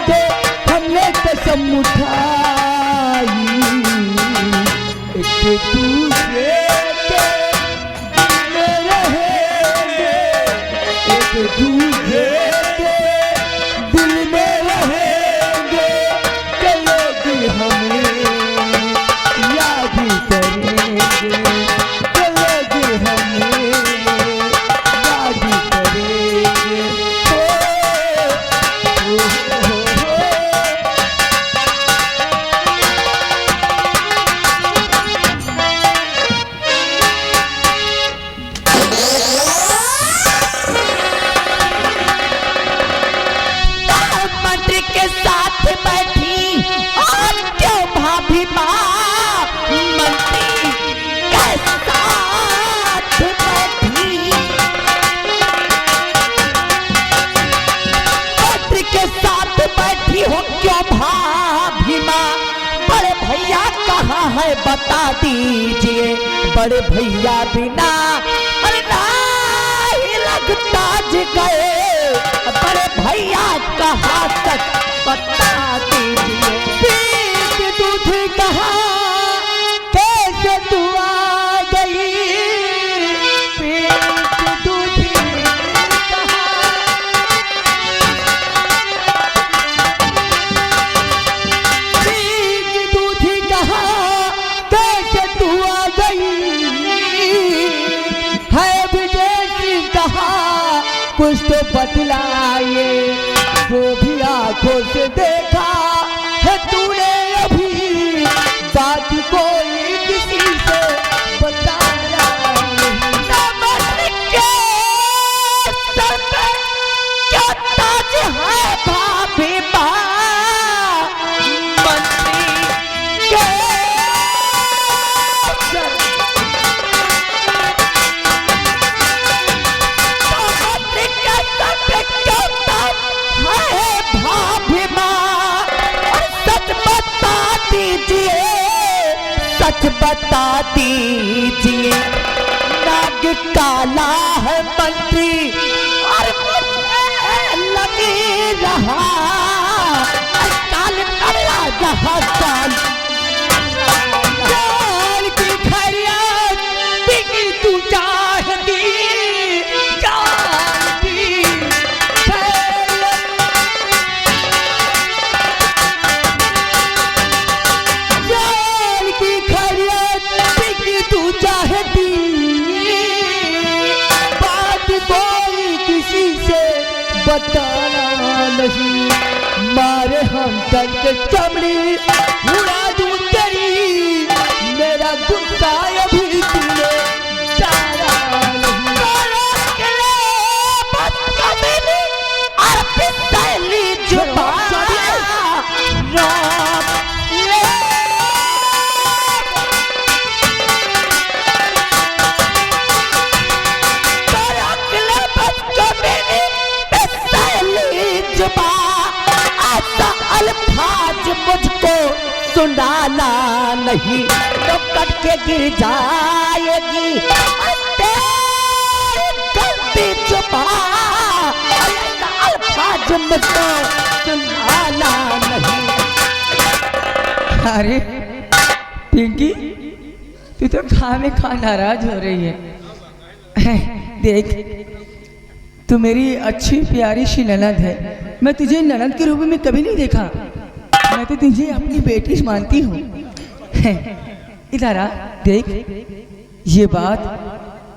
दे हमने कसम उठाई, एक दूसरे के दिल में रहेंगे, एक दूसरे के दिल में रहेंगे, चलोगी हमें याद करेंगे, चलोगी हमें याद करेंगे। मंत्री के साथ बैठी और क्यों भाभी माँ, मंत्री के साथ बैठी, मंत्री के साथ बैठी हो क्यों भाभी माँ, बड़े भैया कहाँ है बता दीजिए, बड़े भैया बिना अरे नहीं लगता जी गए, बड़े भैया कहाँ तक बता दीजिए, पीत दूध कहाँ कैसे तू आ गई, पीत दूध कहाँ, पीत दूध कहाँ कैसे तू आ गई, है विदेशी कहाँ कुछ तो बतलाइए, वो भी आंखों से देखा है तूने अभी, बात कोई किसी से बताया नहीं। मंत्री के सर पे क्या ताज है भाभी माँ, मंत्री के सर, मंत्री के सर पे क्या ताज है भाभी माँ, और सच बता दीजिए, सच बता दीजिए, नाग काला है मंत्री और मुझे लगी रहा, काल काला जहाँ काल, जान की खैरियत बिकी तू चाहती, जान की खैरियत, जान की खैरियत बिकी तू चाहती, बात कोई किसी से बताना नहीं, मारे हम तन के चमड़ी उड़ा दूं तेरी, मेरा गुस्सा अभी तूने जाना नहीं। और पिसली जुबान रोक ले, रोक ले बच्चों मेरी पिसली जुबान, ऐसा अल्फाज मुझको सुनाना नहीं, तो कट के गिर जाएगी तेरी गलती जुबान, ऐसा अल्फाज मुझको सुनाना नहीं। अरे पिंकी, तू तो खाने खा नाराज हो रही है। देख, तू मेरी अच्छी प्यारी सी ननद है, मैं तुझे ननद के रूप में कभी नहीं देखा, मैं तो तुझे अपनी बेटी मानती हूँ। इधर आ, देख, ये बात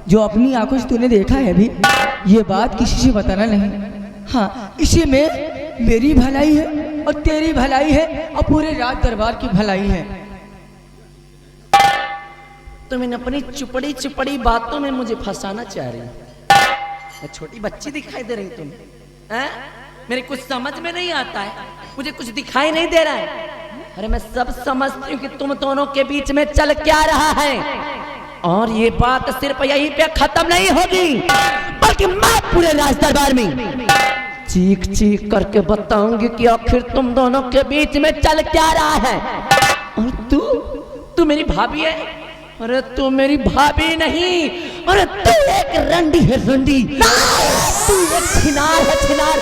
जो अपनी आंखों से तूने देखा है अभी, ये बात किसी से बताना नहीं। हाँ, इसी में मेरी भलाई है और तेरी भलाई है और पूरे राज दरबार की भलाई है। तुम इन अपनी चुपड़ी चुपड़ी बातों में मुझे फंसाना चाह रही हो। छोटी बच्ची दिखाई दे रही तुम हैं? मेरे कुछ समझ में नहीं आता है, मुझे कुछ दिखाई नहीं दे रहा है। अरे मैं सब समझती हूँ कि तुम दोनों के बीच में चल क्या रहा है, और ये बात सिर्फ यहीं पे खत्म नहीं होगी, बल्कि मैं पूरे राज दरबार में चीख चीख करके बताऊंगी कि आखिर तुम दोनों के बीच में चल क्या रहा है। और तू मेरी भाभी है? अरे तू मेरी भाभी नहीं, अरे तू एक रंडी है, रंडी। तू एक छिनार है, छिनार।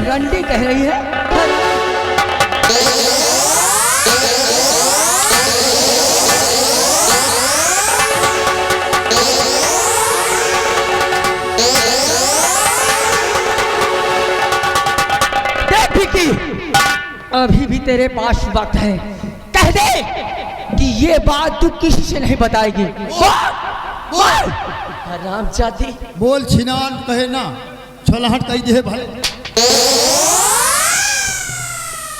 रंडी कह रही है? देख विकी, अभी भी तेरे पास वक्त है। कह दे कि ये बात तू किसी से नहीं बताएगी। बोल हरामजादी, बोल छिनान कहे ना, छलहट कही दे भले।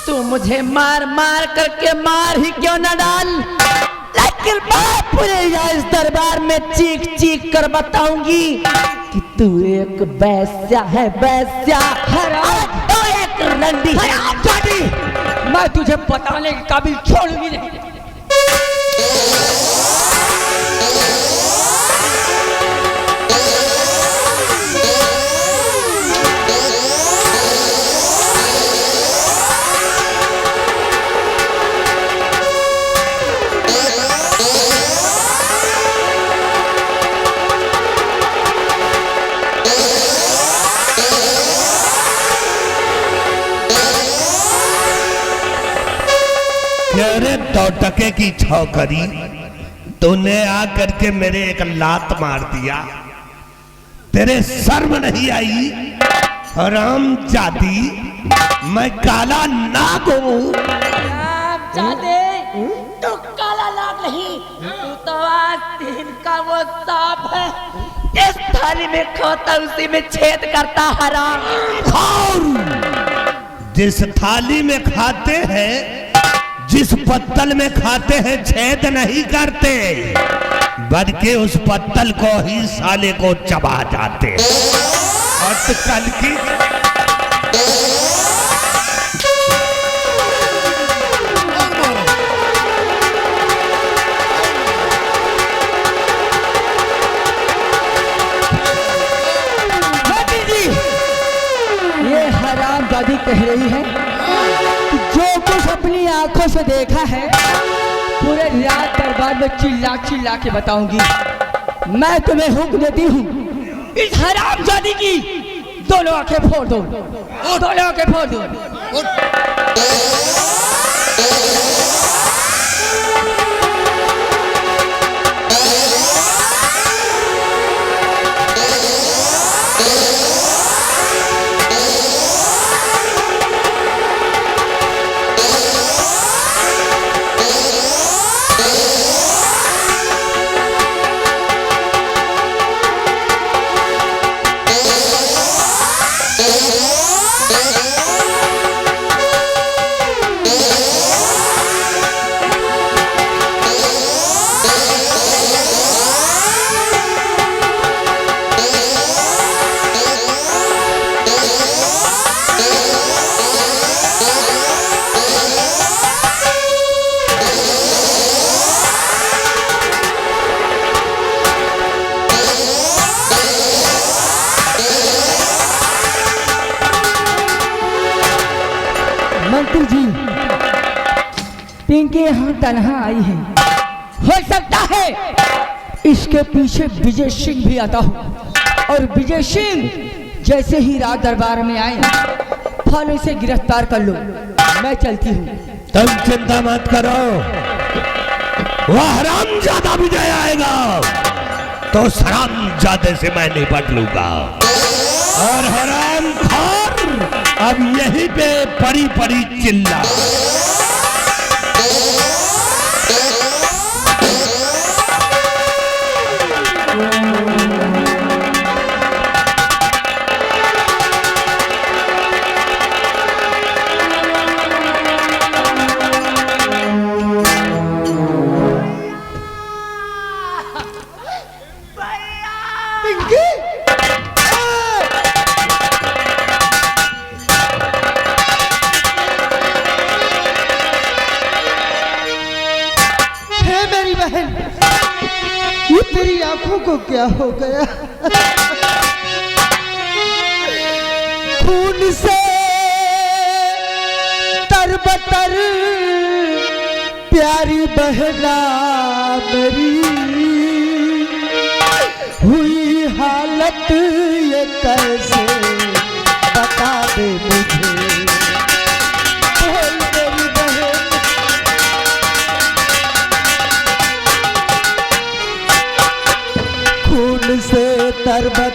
तू मुझे मार मार करके मार ही क्यों न डाल, लेकिन मैं पूरे इस दरबार में चीख चीख कर बताऊंगी कि तू एक वैश्या है, वैश्या। तो एक रंडी है। मैं तुझे बताने के काबिल छोड़ूंगी नहीं। तेरे टोटके की छौकरी, तूने आकर के मेरे एक लात मार दिया। तेरे शर्म नहीं आई? हरामजादी, मैं काला नाग हूँ। तू काला नाग नहीं, तू तो आस्तीन का वो सांप है। इस थाली में खाता उसी में छेद करता हराम। जिस थाली में खाते हैं, जिस पत्तल में खाते हैं, छेद नहीं करते, बल्कि उस पत्तल को ही साले को चबा जाते। और कल की ये हरामजादी कह रही है कि जो कुछ अपनी आंखों से देखा है पूरे रात दरबार में चिल्ला चिल्ला के बताऊंगी। मैं तुम्हें हुक्म देती हूँ, इस हरामजादी की दोनों आंखें फोड़ दो, दोनों आंखें फोड़ दो। मंत्री जी, पिंकी यहाँ तनहा आई है। हो सकता है इसके पीछे विजय सिंह भी आता हो, और विजय सिंह जैसे ही रात दरबार में आए फल इसे गिरफ्तार कर लो। मैं चलती हूँ। तुम चिंता मत करो, वह हरामजादा विजय आएगा तो उस हरामजादे से मैं निपट लूंगा। और हरामखोर अब यहीं पे पड़ी पड़ी चिल्ला। ये तेरी आंखों को क्या हो गया? खून से तरबतर प्यारी बहना मेरी हुई हालत ये कैसे बता दे मुझे।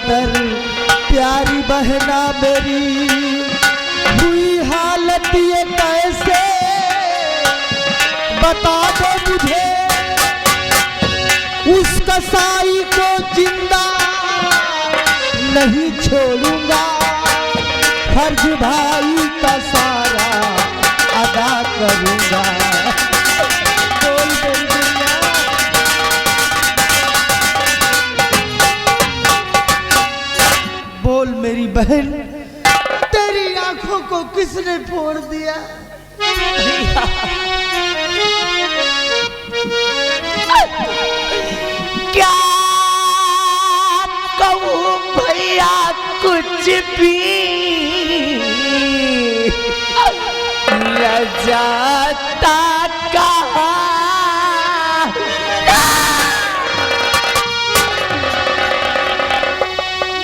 बदतर प्यारी बहना मेरी हुई हालत ये कैसे बता दो मुझे। उस कसाई को जिंदा नहीं छोड़ूंगा, फर्ज भाई का सारा अदा करूंगा। बोल मेरी दुनिया, बोल मेरी बहन, तेरी आंखों को किसने फोड़ दिया? क्या कहूँ भैया कुछ भी लजाता कहा।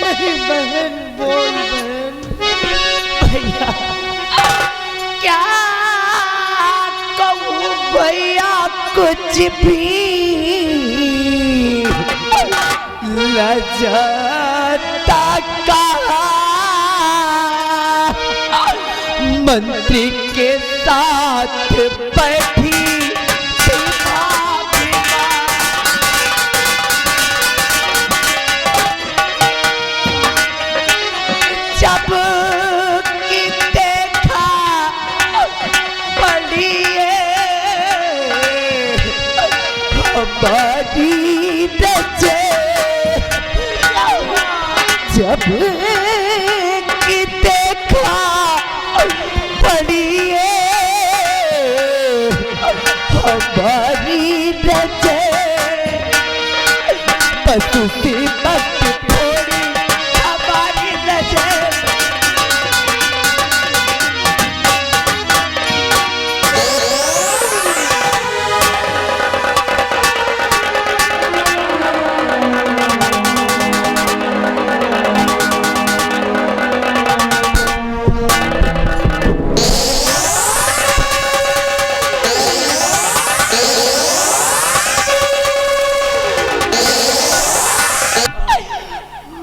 नहीं बहन, बोल बहन। भैया क्या कहूँ भैया कुछ भी लजाता कहा। मंत्री के साथ बैठी थी भाभिमा, जब कि देखा पड़िए हमारी रचे, जब कि देखा पड़िए हमारी रचे, बस उसी वक्त थोड़ी हमारी रचे।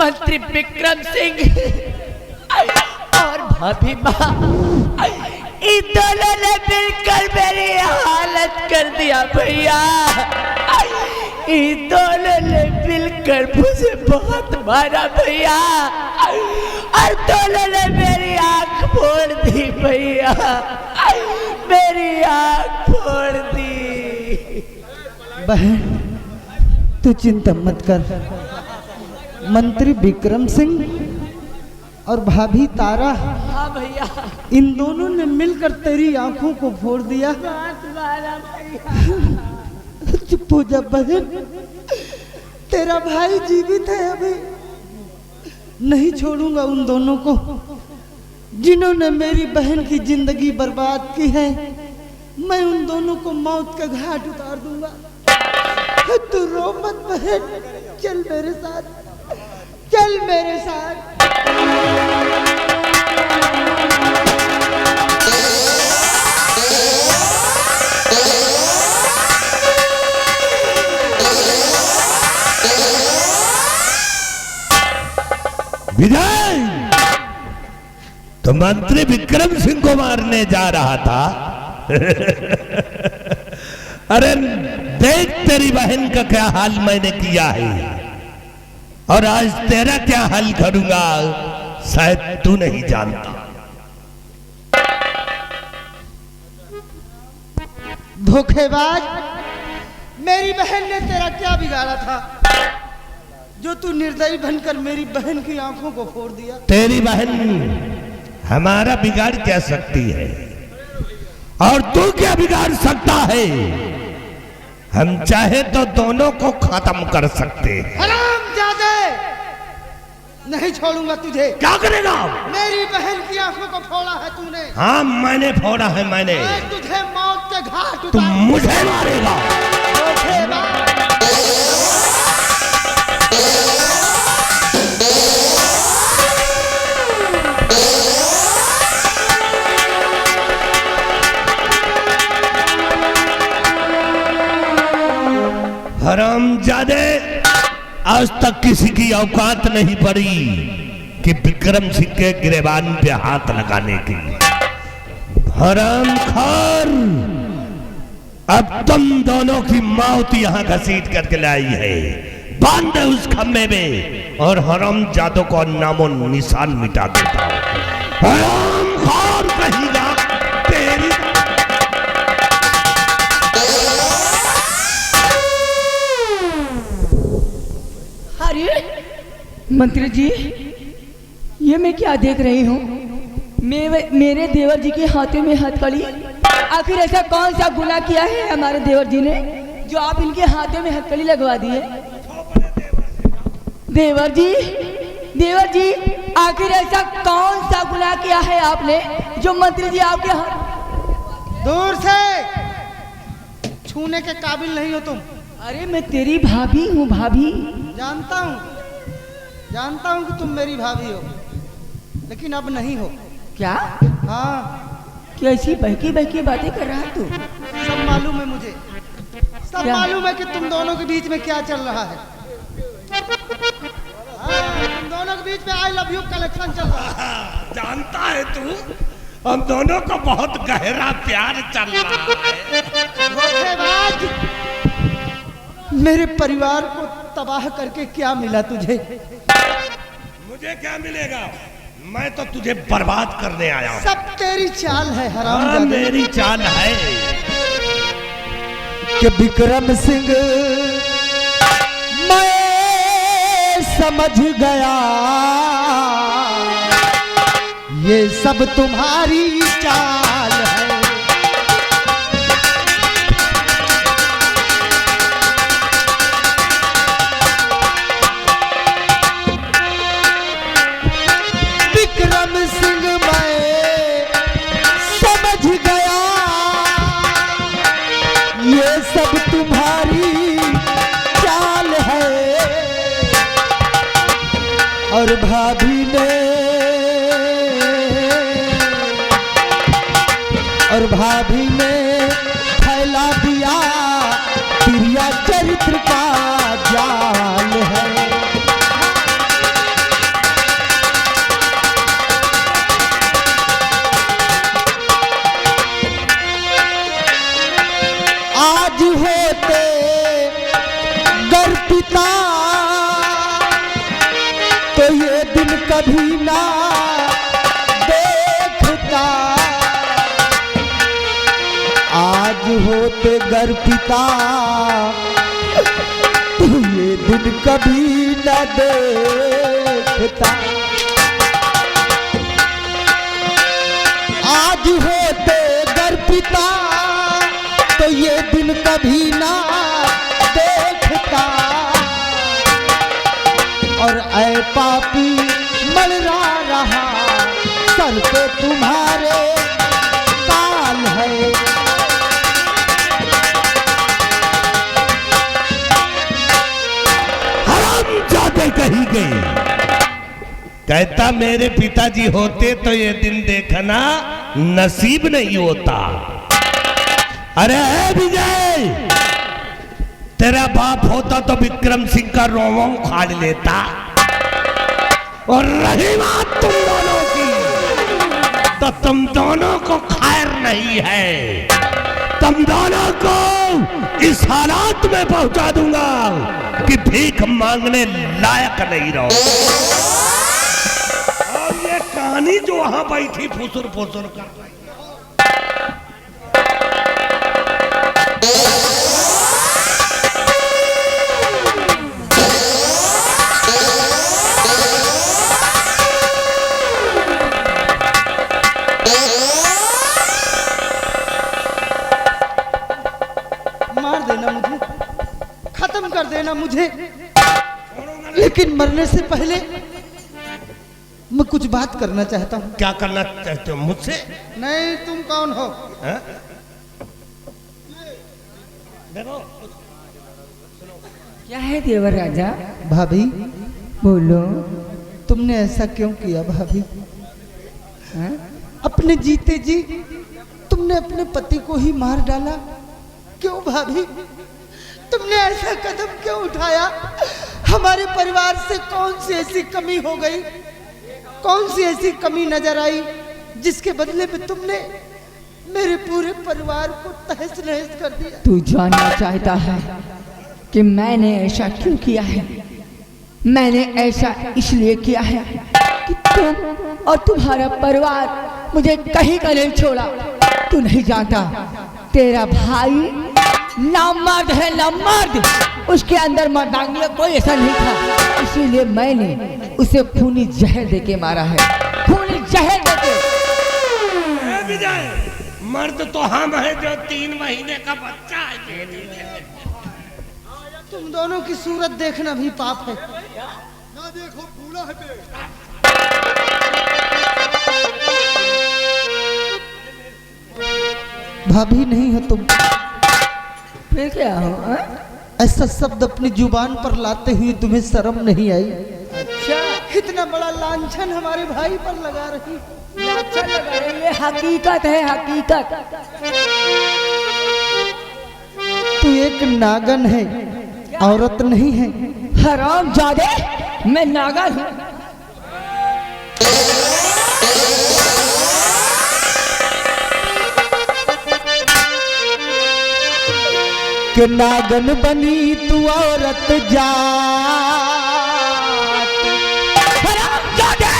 मंत्री विक्रम सिंह और भाभी माँ इन दोनों ने मिलकर मेरी हालत कर दिया भैया। इन दोनों ने मिलकर मुझे बहुत मारा भैया, और दोनों ने मेरी आंख फोड़ दी भैया, मेरी आंख फोड़ दी। बहन तू चिंता मत कर, मंत्री विक्रम सिंह और भाभी तारा, हाँ भैया, इन दोनों ने मिलकर तेरी आंखों को फोड़ दिया। चुप हो जा बहन, तेरा भाई जीवित है अभी। नहीं छोड़ूंगा उन दोनों को जिन्होंने मेरी बहन की जिंदगी बर्बाद की है। मैं उन दोनों को मौत का घाट उतार दूंगा। तू रो मत बहन, चल मेरे साथ, चल मेरे साथ। विजय, तो मंत्री विक्रम सिंह को मारने जा रहा था। अरे देख तेरी बहन का क्या हाल मैंने किया है, और आज तेरा क्या हाल करूंगा शायद तू नहीं जानता। धोखेबाज, मेरी बहन ने तेरा क्या बिगाड़ा था जो तू निर्दयी बनकर मेरी बहन की आंखों को फोड़ दिया? तेरी बहन हमारा बिगाड़ क्या सकती है, और तू क्या बिगाड़ सकता है? हम चाहे तो दोनों को खत्म कर सकते हैं। हरामजादे, नहीं छोड़ूंगा तुझे। क्या करेगा? मेरी बहन की आंखों को फोड़ा है तूने। हाँ मैंने फोड़ा है, मैंने। मैं तुझे मौत के घाट तुम उतारूंगा। मुझे मारेगा। धोखेबाज। हरामजादे, आज तक किसी की औकात नहीं पड़ी कि विक्रम सिंह के गिरेबान पे हाथ लगाने की। हरामखोर, अब तुम दोनों की मौत यहां घसीट करके लाई है। बांध दे उस खम्भे में और हरामजादों को नामो निशान मिटा देता हूं। हरामखोर कहेगा तेरी। अरे मंत्री जी, ये मैं क्या देख रही हूँ? मेरे देवर जी के हाथों में हथकड़ी। आखिर ऐसा कौन सा गुनाह किया है हमारे देवर जी ने जो आप इनके हाथों में हथकड़ी लगवा दिए? देवर जी, आखिर ऐसा कौन सा गुनाह किया है आपने जो मंत्री जी आपके हाथ? दूर से, छूने के काबिल नहीं हो तुम। अरे मैं तेरी भाभी हूँ भाभी। जानता हूँ कि तुम मेरी भाभी हो, लेकिन अब नहीं हो। क्या? हाँ, कैसी बहकी बहकी बातें कर रहा है तू? सब मालूम है मुझे, सब क्या? मालूम है कि तुम दोनों के बीच में क्या चल रहा है। तुम दोनों के बीच में आई लव यू कलेक्शन चल रहा है। जानता है तू, हम दोनों को बहुत गहरा प्यार चल रहा है। धोखेबाज, मेरे परिवार को तबाह करके क्या मिला तुझे? मुझे क्या मिलेगा? मैं तो तुझे बर्बाद करने आया हूँ। सब तेरी चाल है हराम। हाँ, मेरी चाल है कि विक्रम सिंह मैं समझ गया, ये सब तुम्हारी चाल है। विक्रम सिंह मैं समझ गया, ये सब तुम्हारी चाल है। और भाभी ने फैला दिया प्रिया चरित्र का जाल है। आज होते गर पिता तो ये दिन कभी ना देखता। आज होते गर पिता तो ये दिन कभी ना देखता। आज होते गर पिता तो ये दिन कभी ना देखता। और ऐ पापी मलरा रहा, सर पे तुम्हारे काल है। हरामजादे कही गई। कहता मेरे पिताजी होते तो ये दिन देखना नसीब नहीं होता। अरे विजय, तेरा बाप होता तो विक्रम सिंह का रोवा उखाड़ लेता। और रही बात तुम दोनों की, तो तुम दोनों को खैर नहीं है। तुम दोनों को इस हालात में पहुंचा दूंगा कि भीख मांगने लायक नहीं रहो। और ये कहानी जो वहां बैठी फुसुर फुसुर कर रही, मार देना मुझे, खत्म कर देना मुझे, लेकिन मरने से पहले मैं कुछ बात करना चाहता हूँ। क्या करना चाहते हो मुझसे? नहीं, तुम कौन हो? हैं? क्या है देवर राजा? भाभी, बोलो। तुमने ऐसा क्यों किया भाभी? हाँ? अपने जीते जी तुमने अपने पति को ही मार डाला। क्यों भाभी? तुमने ऐसा कदम क्यों उठाया? हमारे परिवार से कौन सी ऐसी कमी हो गई, कौन सी ऐसी कमी नजर आई जिसके बदले में तुमने मेरे पूरे परिवार को तहस नहस कर दिया। तू जानना चाहता है कि मैंने ऐसा क्यों किया है? मैंने ऐसा इसलिए किया है कि तुम और तुम्हारा परिवार मुझे कहीं का नहीं छोड़ा। तू नहीं जानता, तेरा भाई नामर्द है, नामर्द। उसके अंदर मर्दांगी कोई ऐसा नहीं था, इसीलिए मैंने उसे खूनी जहर देके मारा है, खूनी जहर देके। ए विजय, मर्द तो हम है जो 3 महीने का बच्चा है। तुम दोनों की सूरत देखना भी पाप है। ना देखो भूला है बे। भाभी नहीं हो तुम, फिर क्या हो? ऐसा शब्द अपनी जुबान पर लाते हुए तुम्हें शर्म नहीं आई? अच्छा, इतना बड़ा लांछन हमारे भाई पर लगा रही। अच्छा लगा रही है, हकीकत है, हकीकत। तू एक नागन है, औरत नहीं है। हराम जादे, मैं नागर हूँ। कि नागन बनी तू औरत जात। हराम जादे,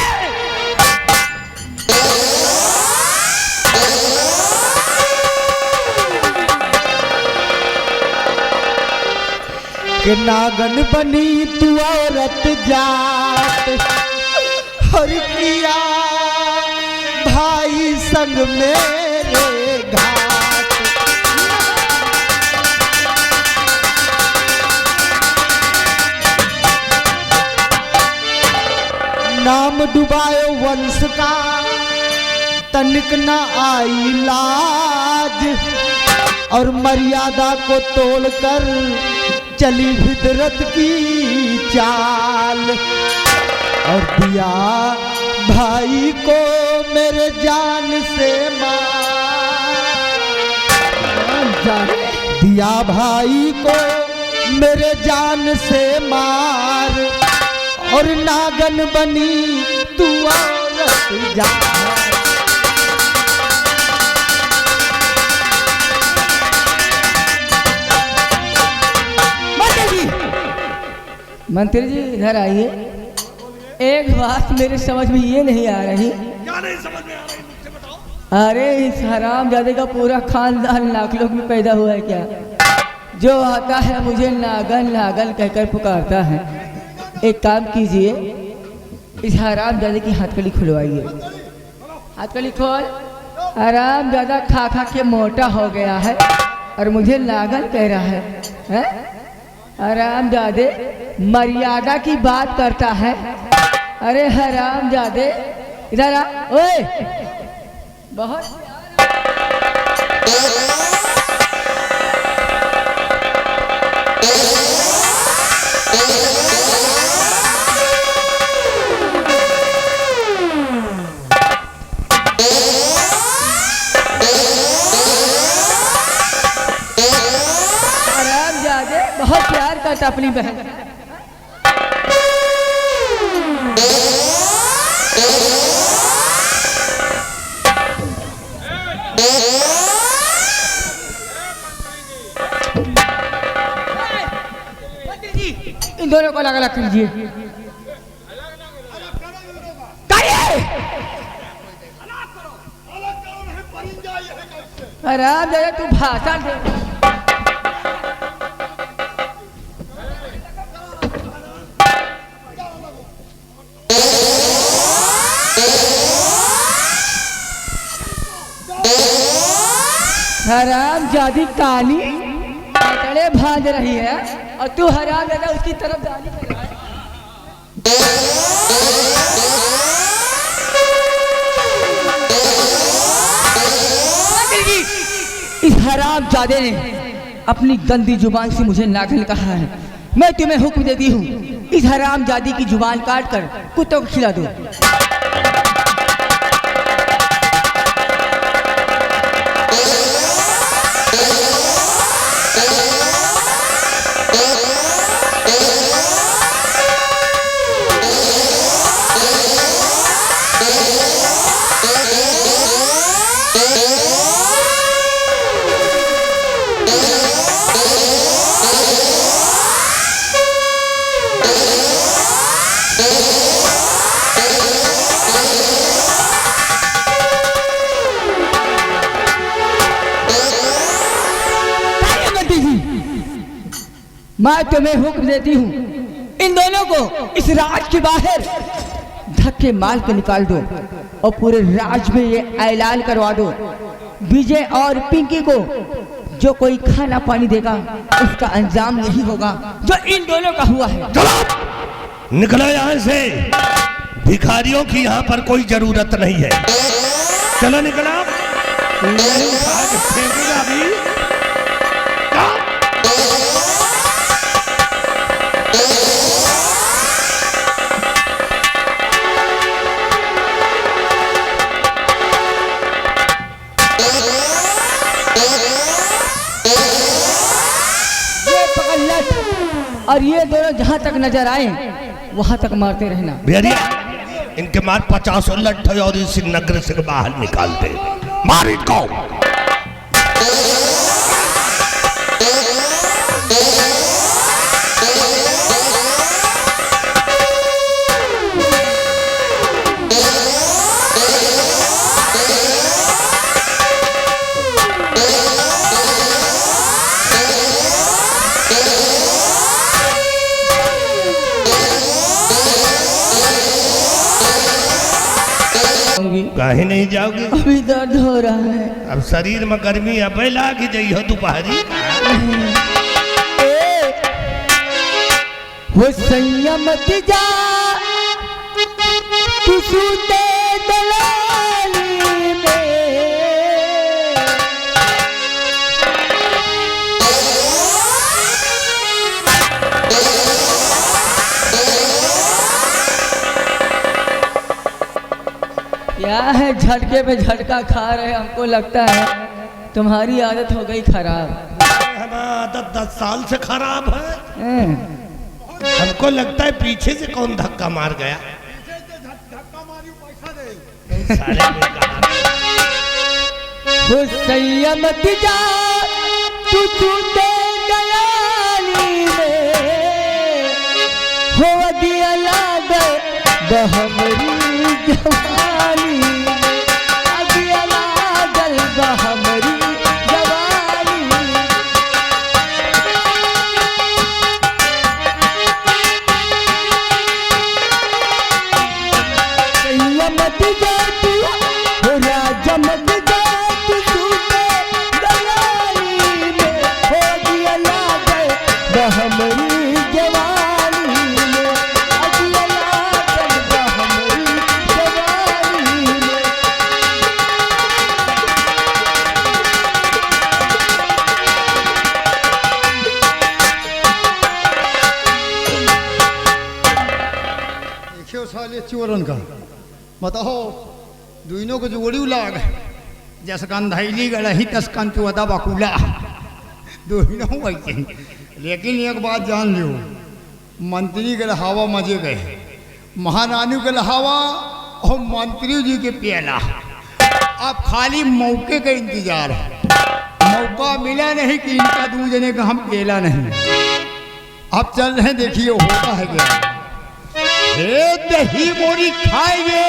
कि नागन बनी तू औरत जात। हर किया भाई संग मेरे घाट। नाम डुबायो वंश का, तनिक न आई लाज। और मर्यादा को तोड़कर चली फितरत की चाल। और दिया भाई को मेरे जान से मार। दिया भाई को मेरे जान से मार। और नागन बनी तू औरत जा। मंत्री जी इधर आइए। एक बात मेरे समझ में ये नहीं आ रही। क्या नहीं समझ में आ रही, मुझसे बताओ। अरे इस हरामजादे का पूरा खानदान नागलोक में पैदा हुआ है क्या? जो आता है मुझे नागन नागन कहकर पुकारता है। एक काम कीजिए, इस हरामजादे की हथकड़ी खुलवाइए। हथकड़ी खोल। हरामजादा खा खा के मोटा हो गया है और मुझे नागन कह रहा है? हरामजादे मर्यादा की बात करता है। अरे हरामजादे इधर आ। ओए, बहुत हरामजादे बहुत प्यार करता अपनी बहन। इन दोनों को अलग अलग कीजिए। हराम दादा तू भाषण दे। हराम जादी काली कटड़े भाज रही है और तू हराम दादा उसकी तरफ गाली कर रहा है। इस हराम जादे ने अपनी गंदी जुबान से मुझे नागन कहा है। मैं तुम्हें हुक्म देती हूँ, इस हराम जादी की जुबान काट कर कुत्तों को खिला दो। मैं तुम्हें हुक्म देती हूँ, इन दोनों को इस राज के बाहर धक्के मार के निकाल दो और पूरे राज में ये ऐलान करवा दो, विजय और पिंकी को जो कोई खाना पानी देगा उसका अंजाम यही होगा जो इन दोनों का हुआ है। चलो निकलो यहाँ से, भिखारियों की यहाँ पर कोई जरूरत नहीं है। चलो निकलो। आज फेंकेगा भी। और ये दोनों जहां तक नजर आए वहां तक मारते रहना। बिहारिया इनके मार 50 लट्ठे और इस नगर से बाहर निकालते। मार इनको। काहे नहीं जाओगे? अभी दर्द हो रहा है। अब शरीर में गर्मी अब लाग जाइ हो दोपहरी। वो संयम जा तू सूते दलाली में, क्या है झटके पे झटका खा रहे, हमको लगता है तुम्हारी आदत हो गई खराब। हमारी आदत 10 साल से खराब है। हमको लगता है पीछे से कौन धक्का मार गया। धक्का मारी पैसा दे। साले बेकार। वो संयम जा तू सूते दलाली में, हो दिया लाग बहमरी जवानी में, दिया लागल बहमरी जवानी में। संयमत जा तू हो राजमत जा तू सूते दलाली में, हो दिया लागल बहमरी जवानी में, दिया लागल बहमरी जवानी में। देखियो साले चोरन का बताओ दुइनों को जोड़ी लाग जस कंधैली गड़ही तस कन चुदा बकुला दुइनों वैसे। लेकिन एक बात जान लियो, मंत्री के लहावा मजे गए, महारानी के लहावा और मंत्री जी के प्याला। अब खाली मौके का इंतजार है, मौका मिला नहीं कि इनका दूध जने का हम पेला नहीं। अब चल रहे देखिए होता है क्या। ए दही मोरी खाएंगे,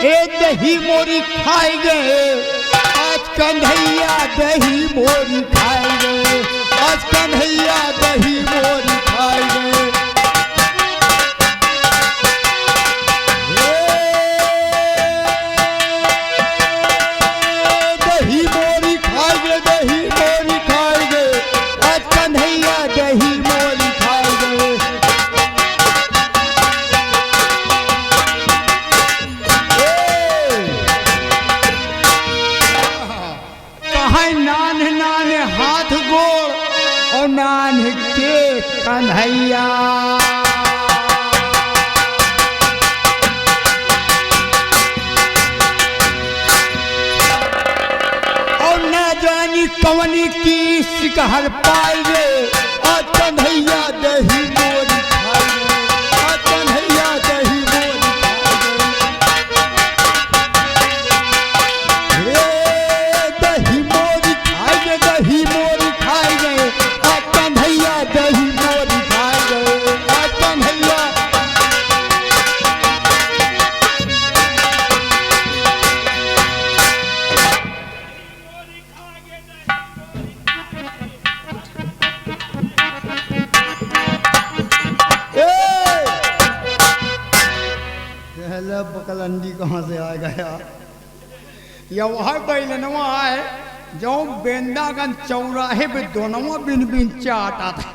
ए दही मोरी खाएंगे, आज कन्हैया दही मोरी खाएंगे, आज कन्हैया दही मोरी खाएंगे। दही मोरी खाएंगे, दही मोरी खाएंगे, आज कन्हैया दही मोरी खाएंगे। नान नान हाथ गोड़ और नान के कन्हैया। और न जानी कवनी की शिकार पाएंगे, आज कन्हैया दही मोरी खाएंगे, आज कन्हैया दही मोरी खाएंगे। दही मोरी खाएंगे, दही मोरी खाएंगे, आज कन्हैया दही मोरी खाएंगे, आज कन्हैया। बकलंडी कहाँ से आ गया? या वह बैलनवा है जो बेंदागंज चौराहे पे दोनों बिन बिन चाटा था।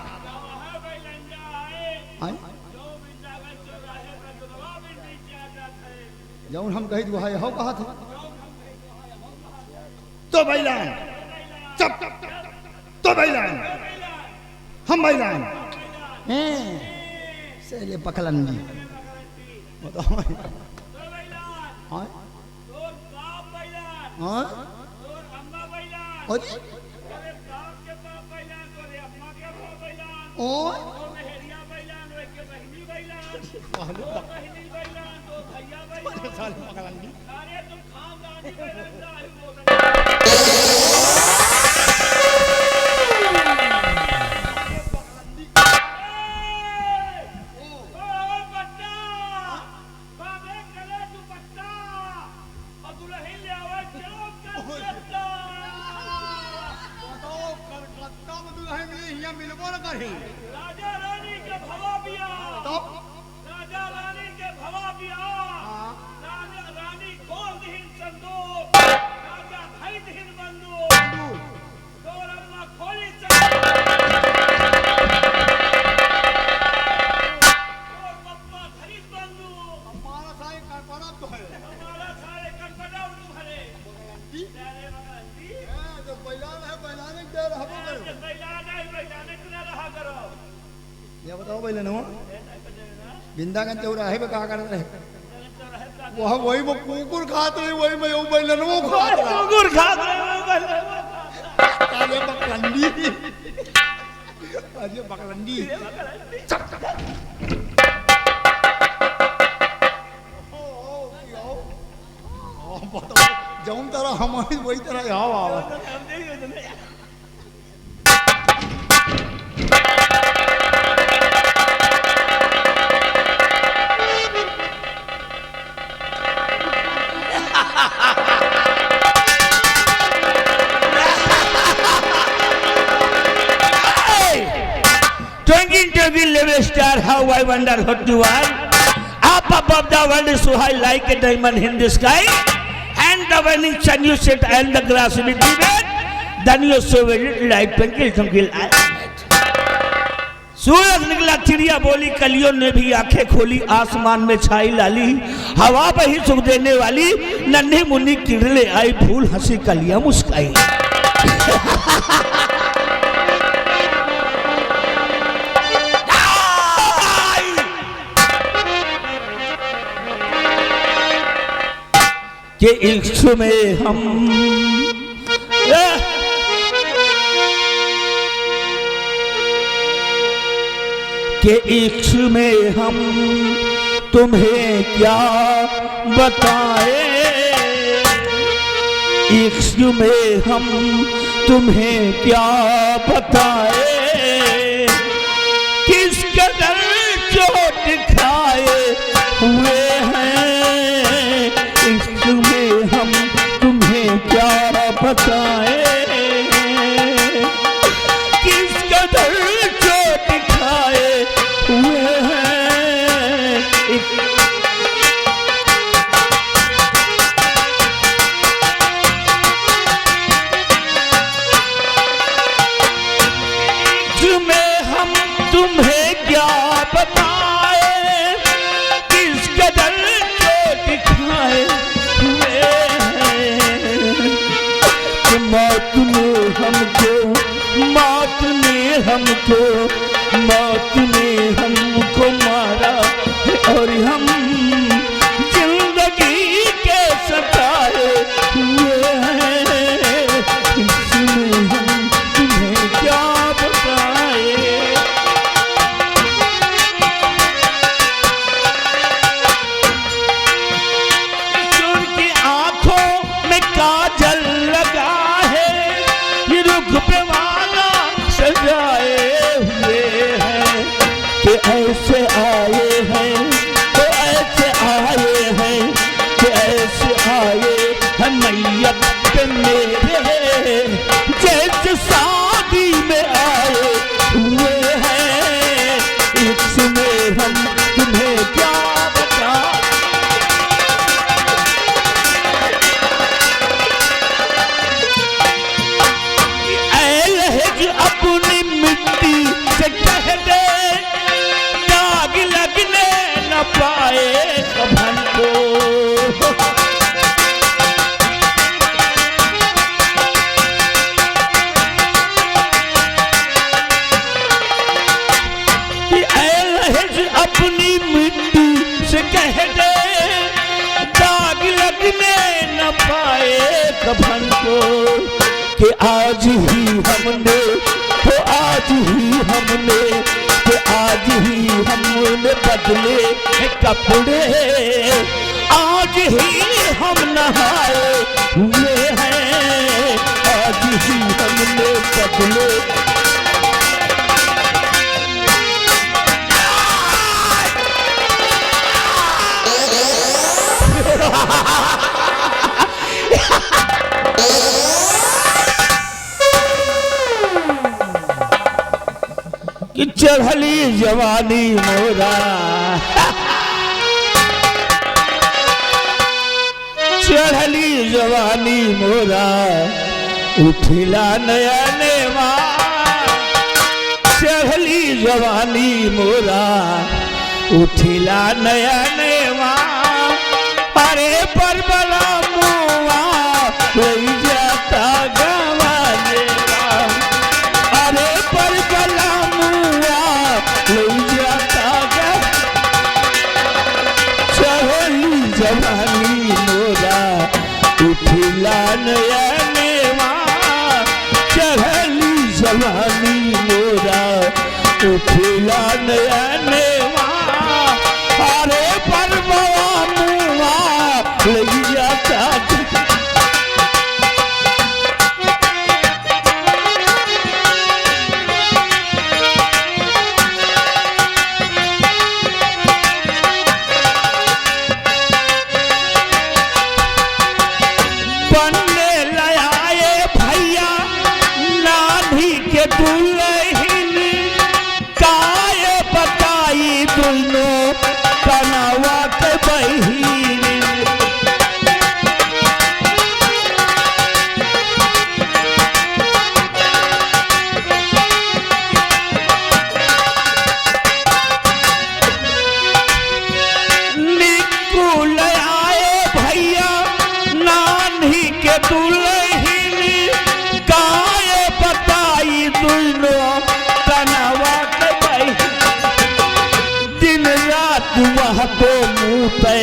जौन हम कही वह हो कहा थे तो बैलान चप तो बैलान हम बैलान से बकलंडी बताओ। हाँ हाँ राजा रानी के भवा बिया राजा रानी के भवा बिया राजा रानी खोल दिहिन संदूक राजा धई दिहिन बंदूक गौरम्मा खोली और पप्पा धरी बंदूक हमारा सारे कड़पड़ा तो है हमारा सारे कटकटा उठू भरे तेरे बगलंदी जो बैलान है बैलाने के रहो करो बैलाने के रहा करो। ये बताओ बैलनवा बिंदागंज चौराहे पे कहा करते रहे? वह वही वो कुकुर खाते रहे वही मैं वो बैलनवा खाते रहा। कुकुर खाते रहे अरे बकलंडी अरे बकलंडी जौन तरह हमारी वही तरह यहाँ आवा। Twinkle little star, how I wonder what you are. Up above the world is so high like a diamond in the sky. And the burning sun you sit and the grass will be red. Then you so very like twinkle eye. सूरज निकला चिड़िया बोली कलियों ने भी आंखें खोली आसमान में छाई लाली हवा पे ही सुख देने वाली नन्ही मुन्नी किरले आई फूल हंसी कलियां मुस्काई। के इश्क में हम के इश्क में हम तुम्हें क्या बताएं इश्क में हम तुम्हें क्या बताएं किस कदर चोट खाए हुए हैं इश्क में हम तुम्हें क्या बताएं किस कदर चोट खाए हुए हैं इश्क में हम तुम्हें क्या बताएं किस कदर चोट खाए हुए हैं मौत ने हमको मौत ने हमको मौत ने हमको मारा और हम जिंदगी के सताए हुए हैं इसमें हम तुम्हें क्या बताएं किशोर की आंखों में काजल लगा है ये रुख पे वाला सजाए हुए हैं कि ऐसे आए हैं तो ऐसे आए हैं कि ऐसे आए हैं मैयत पे मेरे जैसे शादी में आए हुए हैं इसमें हम तुम्हें क्या बताएं पाए कफन को। कि ऐ लहज अपनी मिट्टी से कह दे दाग लगने न पाए कफन को। कि आज ही हमने तो आज ही हमने कि आज ही हमने बदले कपड़े। आज ही हम नहाए हुए हैं आज ही हमने बदले। कि चढ़ली जवानी मोरा चढ़ली जवानी मोरा उठिला नया नेवा। चढ़ली जवानी मोरा उठिला नया नेवा। अरे पर बला मुआ कोई जाता गवाने का। अरे पर बला मुआ कोई जाता गा। चढ़ली जवानी मोरा उठिला नया नेवा। चढ़ली जवानी मोरा उठिला नया नेवा। अरे पर बला मुआ कोई जाता गा। बनने लाए भैया नानी के दुल्हन काय बताई दोनों कनवा के बहिन। निकुल आए भैया नानी के दुल्हन काय बताई दोनों कनवा के बहिन। दिन रात वह को मुँहते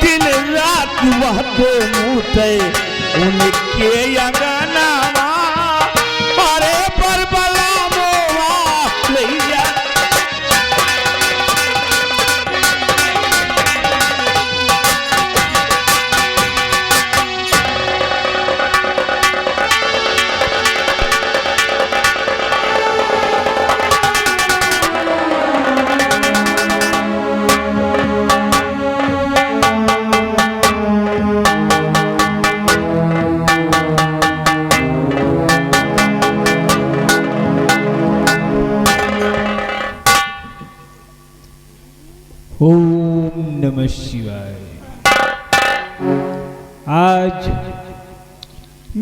दिन रात वह को मुँहते उनके अंगनावा। अरे पर बला मोवा ले जा। ओम नमः शिवाय। आज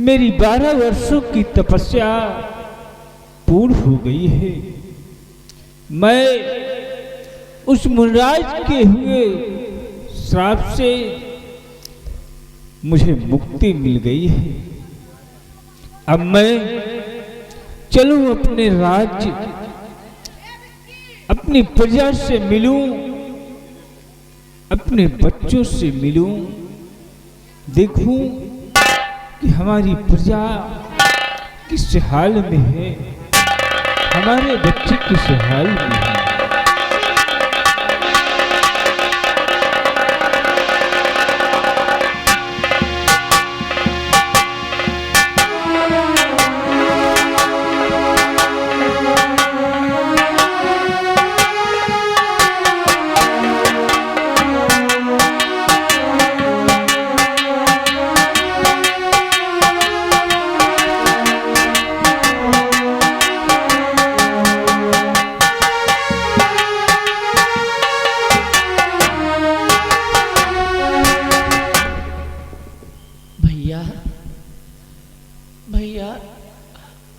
मेरी 12 वर्षों की तपस्या पूर्ण हो गई है। मैं उस मुनराज के हुए श्राप से मुझे मुक्ति मिल गई है। अब मैं चलूं अपने राज्य अपनी प्रजा से मिलूं अपने बच्चों से मिलूं देखूं कि हमारी प्रजा किस हाल में है हमारे बच्चे किस हाल में है। भैया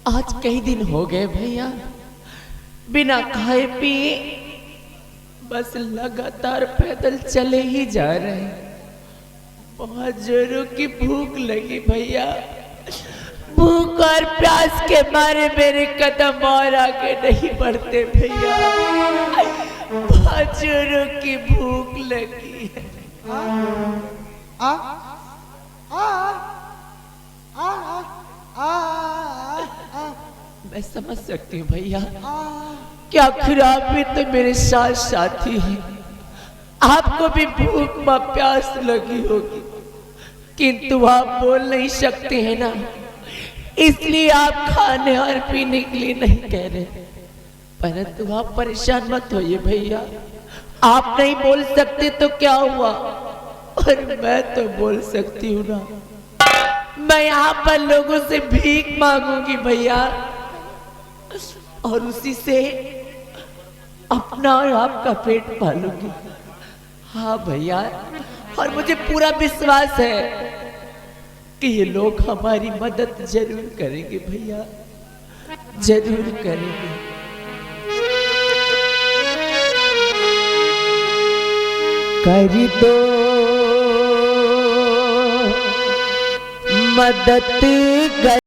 आज कई दिन हो गए भैया बिना खाए पिए बस लगातार पैदल चले ही जा रहे हैं। बहुत जोरों की भूख लगी भैया, भूख और प्यास के मारे मेरे कदम और आगे नहीं बढ़ते भैया। बहुत जोरों की भूख लगी है। आ आ आ आ आ मैं समझ सकती हूँ भैया क्या खराब भी तो मेरे साथ साथी हैं। आपको भी भूख व प्यास लगी होगी, किंतु आप बोल नहीं सकते हैं ना, इसलिए आप खाने और पीने के लिए नहीं कह रहे। परंतु आप परेशान मत होइए भैया, आप नहीं बोल सकते तो क्या हुआ, और मैं तो बोल सकती हूँ ना। मैं यहाँ पर लोगों से भीख मांगूंगी भैया, और उसी से अपना और आपका पेट पालूंगी। हाँ भैया, और मुझे पूरा विश्वास है कि ये लोग हमारी मदद जरूर करेंगे भैया, जरूर करेंगे। कर दो मदद